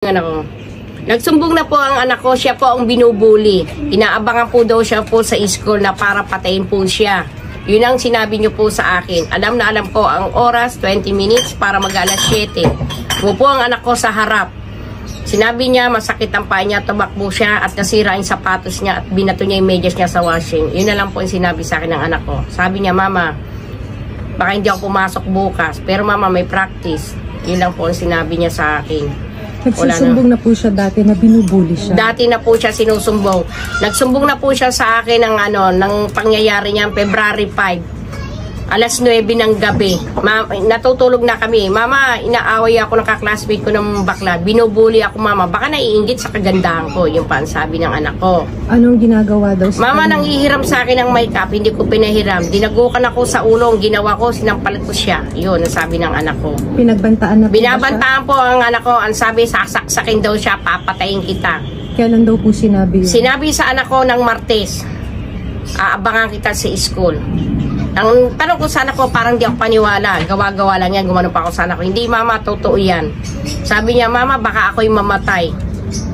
Anak ko. Nagsumbong na po ang anak ko, siya po ang binubuli. Inaabangan po daw siya po sa school na para patayin po siya. Yun ang sinabi niyo po sa akin. Alam na alam ko ang oras, 20 minutes para mag-alas 7. Umupo ang anak ko sa harap. Sinabi niya masakit ang paa niya, tumakbo siya at nasira yung sapatos niya at binato niya yung medyas niya sa washing. Yun na lang po yung sinabi sa akin ng anak ko. Sabi niya, Mama, baka hindi ako pumasok bukas. Pero Mama, may practice. Yun lang po yung sinabi niya sa akin. Nagsusumbong na po siya dati na binubuli siya. Dati na po siya sinusumbong. Nagsumbong na po siya sa akin ng pangyayari niya February 5. Alas 9 ng gabi. Natutulog na kami. Mama, inaaway ako ng kaklasmate ko ng bakla. Binubuli ako, Mama. Baka naiinggit sa kagandahan ko. Yung pa ang sabi ng anak ko. Anong ginagawa daw sa Mama, nang hihiram sa akin ng makeup, hindi ko pinahiram. Dinagukan ako sa ulo, ginawa ko, sinampalat ko siya. Yun, ang sabi ng anak ko. Pinagbantaan na po Binabantaan po ang anak ko. Ang sabi, sasaksakin daw siya, papatayin kita. Kailan daw po sinabi yun? Sinabi sa anak ko ng Martes, aabangan kita sa school. Ang tanong ko sa anak ko, parang di ako paniwala. Gawa-gawa lang yan, gumano pa ako sa anak ko. Hindi, Mama, totoo yan. Sabi niya, Mama, baka ako'y mamatay.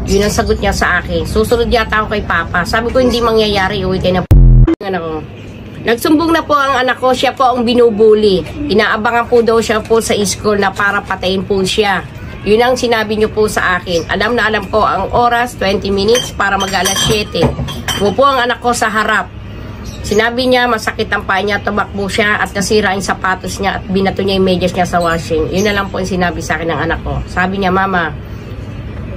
Yun ang sagot niya sa akin. Susunod yata ako kay Papa. Sabi ko, hindi mangyayari, uwi kayo na anak ko. Nagsumbong na po ang anak ko, siya po ang binubuli. Inaabangan po daw siya po sa school na para patayin po siya. Yun ang sinabi niyo po sa akin. Alam na alam ko ang oras, 20 minutes para mag-alas 7. Umupo ang anak ko sa harap. Sinabi niya masakit ang paa niya, tumakbo siya at nasira yung sapatos niya at binato niya yung medyas niya sa washing. Yun na lang po yung sinabi sa akin ng anak ko. Sabi niya, Mama,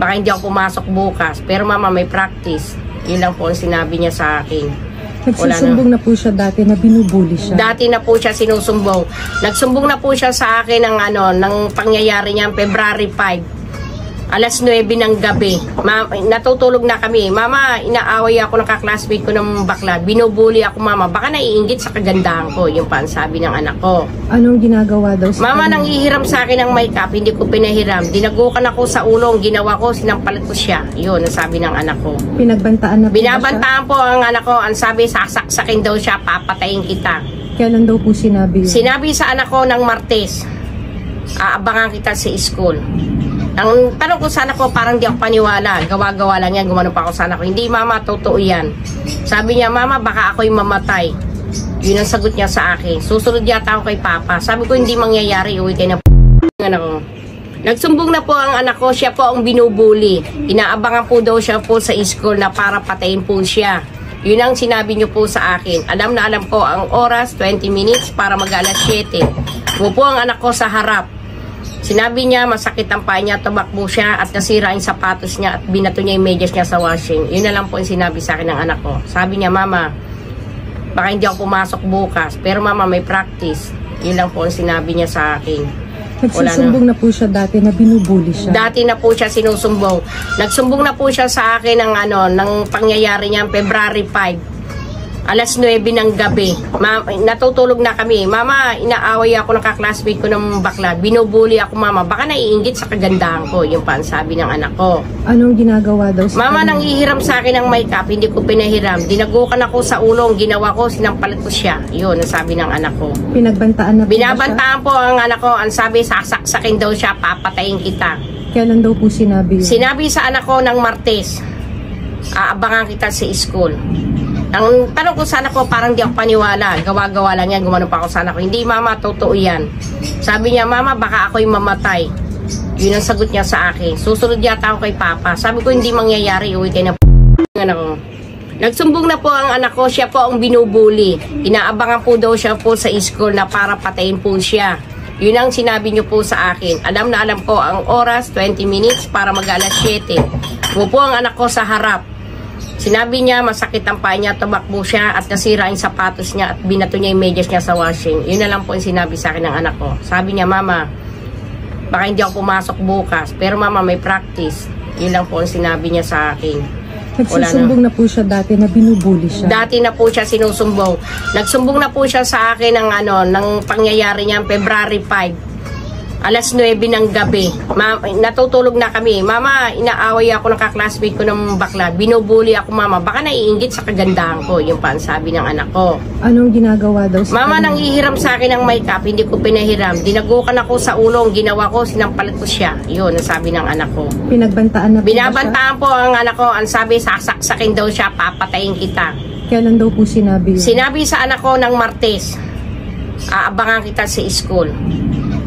baka hindi ako pumasok bukas. Pero Mama, may practice. Yun lang po yung sinabi niya sa akin. Nagsusumbong na po siya dati na binubuli siya. Dati na po siya sinusumbong. Nagsumbong na po siya sa akin ng pangyayari niya February 5. Alas 9 ng gabi. Natutulog na kami. Mama, inaaway ako ng kaklasmate ko ng bakla. Binubuli ako, Mama. Baka naiinggit sa kagandahan ko. Yung pa ang sabi ng anak ko. Anong ginagawa daw sa Mama, nang hihiram sa akin ng makeup, hindi ko pinahiram. Dinagukan ako sa ulo, ginawa ko, sinampalat ko siya. Yun, ang sabi ng anak ko. Pinagbantaan na po Binabantaan po ang anak ko. Ang sabi, sasaksakin daw siya, papatayin kita. Kailan daw po sinabi yun? Sinabi sa anak ko ng Martes, aabangan kita sa school. Ang tanong ko sa anak ko, parang di ako paniwala. Gawa-gawa lang yan, gumano pa ako sa anak ko. Hindi, Mama, totoo yan. Sabi niya, Mama, baka ako'y mamatay. Yun ang sagot niya sa akin. Susunod yata ako kay Papa. Sabi ko, hindi mangyayari, uwi kayo na anak ko. Nagsumbong na po ang anak ko, siya po ang binubuli. Inaabangan po daw siya po sa school na para patayin po siya. Yun ang sinabi niyo po sa akin. Alam na alam ko ang oras, 20 minutes para mag-alas 7. Umupo ang anak ko sa harap. Sinabi niya masakit ang paa niya, tumakbo siya at nasira yung sapatos niya at binato niya yung medyas niya sa washing. Yun na lang po yung sinabi sa akin ng anak ko. Sabi niya, Mama, baka hindi ako pumasok bukas. Pero Mama, may practice. Yun lang po yung sinabi niya sa akin. Nagsusumbong na po siya dati na binubuli siya. Dati na po siya sinusumbong. Nagsumbong na po siya sa akin ng pangyayari niya February 5. Alas 9 ng gabi. Natutulog na kami. Mama, inaaway ako ng kaklasmate ko ng bakla. Binubuli ako, Mama. Baka naiinggit sa kagandahan ko. Yung pa ang sabi ng anak ko. Anong ginagawa daw sa Mama, nang hihiram sa akin ng makeup, hindi ko pinahiram. Dinagukan ako sa ulo, ginawa ko, sinampalat ko siya. Yun, ang sabi ng anak ko. Pinagbantaan na po Binabantaan po ang anak ko. Ang sabi, sasaksakin daw siya, papatayin kita. Kailan daw po sinabi yun? Sinabi sa anak ko ng Martes, aabangan kita sa school. Ang tanong ko sa anak ko, parang di ako paniwala. Gawa-gawa lang yan, gumano pa ako sa anak ko. Hindi, Mama, totoo yan. Sabi niya, Mama, baka ako'y mamatay. Yun ang sagot niya sa akin. Susunod yata ako kay Papa. Sabi ko, hindi mangyayari, uwi kayo na anak ko. Nagsumbong na po ang anak ko, siya po ang binubuli. Inaabangan po daw siya po sa school na para patayin po siya. Yun ang sinabi niyo po sa akin. Alam na alam ko ang oras, 20 minutes para mag-alas 7. Umupo ang anak ko sa harap. Sinabi niya masakit ang paa niya, tumakbo siya at nasira yung sapatos niya at binato niya yung medyas niya sa washing. Yun na lang po yung sinabi sa akin ng anak ko. Sabi niya, Mama, baka hindi ako pumasok bukas. Pero Mama, may practice. Yun lang po yung sinabi niya sa akin. Nagsusumbong na po siya dati na binubuli siya. Dati na po siya sinusumbong. Nagsumbong na po siya sa akin ng pangyayari niya February 5. Alas 9 ng gabi. Natutulog na kami. Mama, inaaway ako ng kaklasmate ko ng bakla. Binubuli ako, mama. Baka naiinggit sa kagandahan ko. Yung pa ang sabi ng anak ko. Anong ginagawa daw sa Mama, kanya? nang ihiram sa akin ng makeup, hindi ko pinahiram. Dinagukan ako sa ulong, ginawa ko, sinampalit ko siya. Yun, ang sabi ng anak ko. Pinagbantaan na po ba siya? Binabantaan po ang anak ko. Ang sabi, sasaksakin daw siya, papatayin kita. Kailan daw po sinabi yun? Sinabi sa anak ko ng Martes, aabangan kita sa school.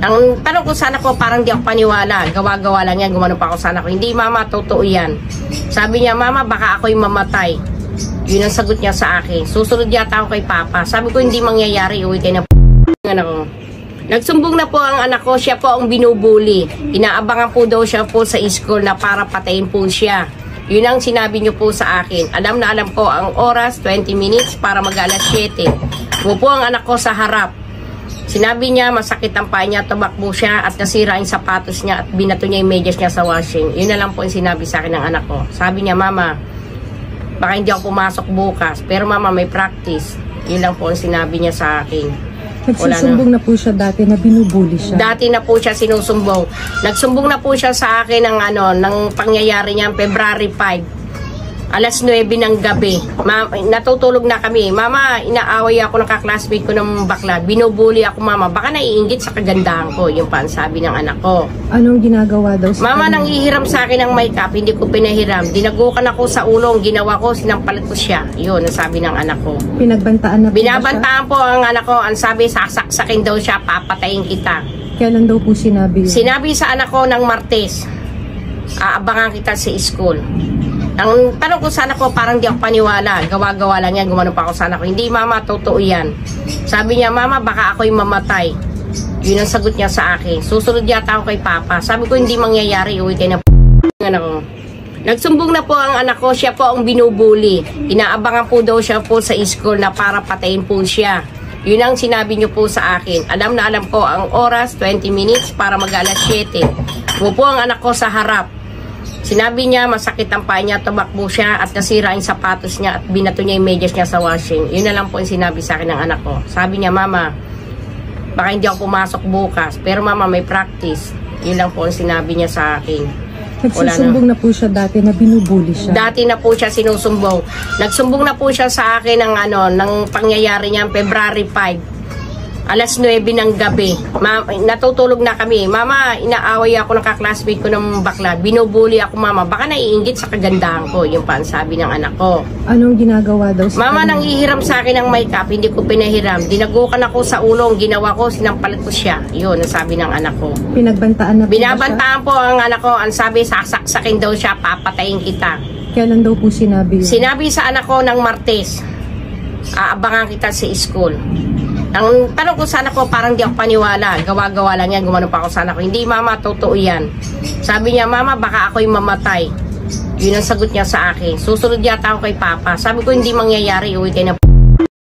Ang tanong ko sana ko, parang di ako paniwala. Gawa-gawa lang yan, gumano pa ako sana ko. Hindi, mama, totoo yan. Sabi niya, mama, baka ako'y mamatay. Yun ang sagot niya sa akin. Susunod yata ako kay papa. Sabi ko, hindi mangyayari, uwi kayo na anak ko. Nagsumbong na po ang anak ko, siya po ang binubuli. Inaabangan po daw siya po sa school na para patayin po siya. Yun ang sinabi niyo po sa akin. Alam na alam ko ang oras, 20 minutes para mag-alas 7. Umupo ang anak ko sa harap. Sinabi niya, masakit ang paa niya, tumakbo siya at nasira yung sapatos niya at binato niya yung medyas niya sa washing. Yun na lang po yung sinabi sa akin ng anak ko. Sabi niya, mama, baka hindi ako pumasok bukas. Pero mama, may practice. Yun lang po yung sinabi niya sa akin. Nagsusumbong na po siya dati na binubuli siya. Dati na po siya sinusumbong. Nagsumbong na po siya sa akin ng pangyayari niya February 5. Alas 9 ng gabi. Natutulog na kami. Mama, inaaway ako ng kaklasmate ko ng bakla. Binubuli ako, mama. Baka naiinggit sa kagandahan ko. Yung pa ang sabi ng anak ko. Anong ginagawa daw sa Mama, kanya? nang ihiram sa akin ng makeup, hindi ko pinahiram. Dinagukan ako sa ulong, ginawa ko, sinampalit ko siya. Yun, ang sabi ng anak ko. Pinagbantaan na po ba siya? Binabantaan po ang anak ko. Ang sabi, sasaksakin daw siya, papatayin kita. Kailan daw po sinabi yun? Sinabi sa anak ko ng Martes, aabangan kita sa school. Ang tanong ko sana ko, parang di ako paniwala. Gawa-gawa lang yan, gumano pa ako sana ko. Hindi, mama, totoo yan. Sabi niya, mama, baka ako'y mamatay. Yun ang sagot niya sa akin. Susunod yata ako kay papa. Sabi ko, hindi mangyayari, uwi kayo na anak ko. Nagsumbong na po ang anak ko, siya po ang binubuli. Inaabangan po daw siya po sa school na para patayin po siya. Yun ang sinabi niyo po sa akin. Alam na alam ko ang oras, 20 minutes para mag-alas 7. Umupo ang anak ko sa harap. Sinabi niya, masakit ang paa niya, tumakbo siya at nasira yung sapatos niya at binato niya yung medyas niya sa washing. Yun na lang po yung sinabi sa akin ng anak ko. Sabi niya, mama, baka hindi ako pumasok bukas. Pero mama, may practice. Yun lang po yung sinabi niya sa akin. Nagsusumbong na po siya dati na binubuli siya. Dati na po siya sinusumbong. Nagsumbong na po siya sa akin ng pangyayari niya February 5. Alas 9 ng gabi. Natutulog na kami. Mama, inaaway ako ng kaklasmate ko ng bakla. Binubuli ako, mama. Baka naiinggit sa kagandahan ko. Yung pa ang sabi ng anak ko. Anong ginagawa daw sa Mama, kanya? nang ihiram sa akin ng makeup, hindi ko pinahiram. Dinagukan ako sa ulong, ginawa ko, sinampalit ko siya. Yun, ang sabi ng anak ko. Pinagbantaan na po ba siya? Binabantaan po ang anak ko. Ang sabi, sasaksakin daw siya, papatayin kita. Kailan daw po sinabi yun? Sinabi sa anak ko ng Martes, aabangan kita sa school. Ang tanong ko sana ko, parang di ako paniwala. Gawa-gawa lang yan, gumano pa ako sana ko. Hindi, mama, totoo yan. Sabi niya, mama, baka ako'y mamatay. Yun ang sagot niya sa akin. Susunod yata ako kay papa. Sabi ko, hindi mangyayari, uwi kayo na